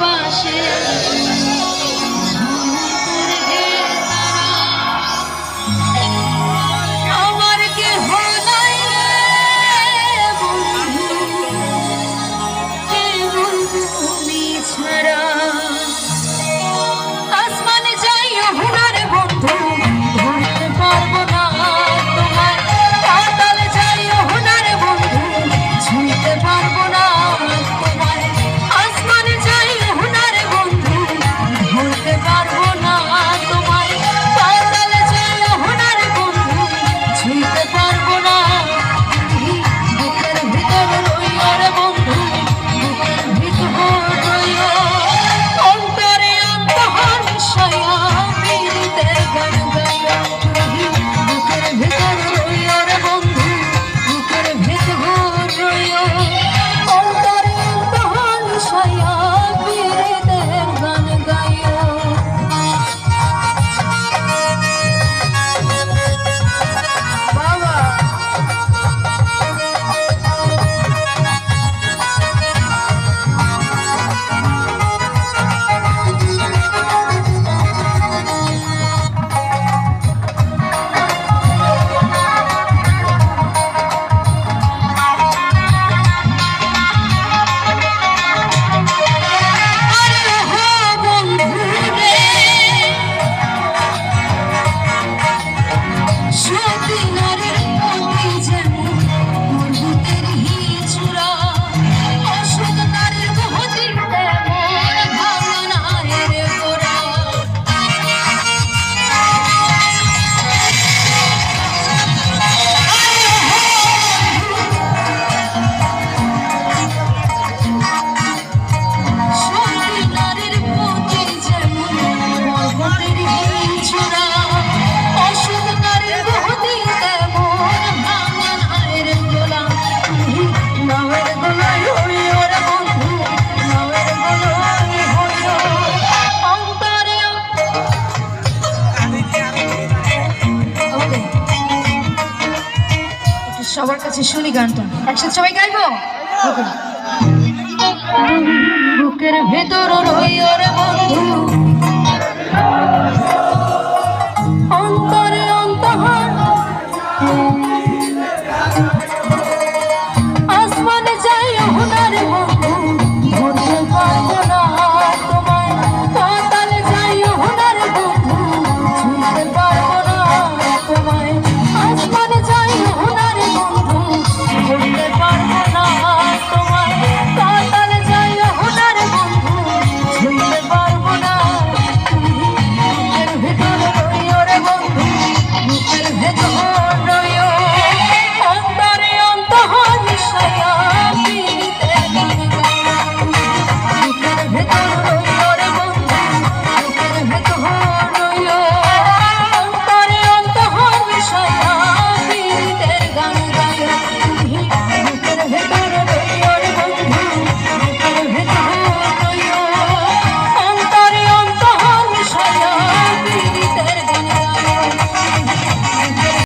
পাশে আমার কেহ নাই তুমি ছাড়া আসমানে যাইও হুনার বন্ধু ধরতে পারবো না তোমার পাতালে যাইও হুনার বন্ধু ছুঁতে পারবো না তোমার আসমানে যাইও হুনার বন্ধু ধরতে পারবো না তোমার পাতালে যাইও হুনার বন্ধু ছুঁতে পারবো না বুকের ভিতর রইও রে বন্ধু বুকের ভিতর রইও অন্তরে অন্তহর মিশাইয়া পীড়িতের গান গাইয়া বুকের ভিতর রইও রে বন্ধু বুকের ভিতর রইও অন্তরে অন্তহর মিশাইয়া পীড়িতের গান গাইয়া বাবা সবার কাছে শুনি গানটা একসাথে সবাই গাইবো বুকের ভেতর রইও রে বন্ধু অন্তরে অন্তহর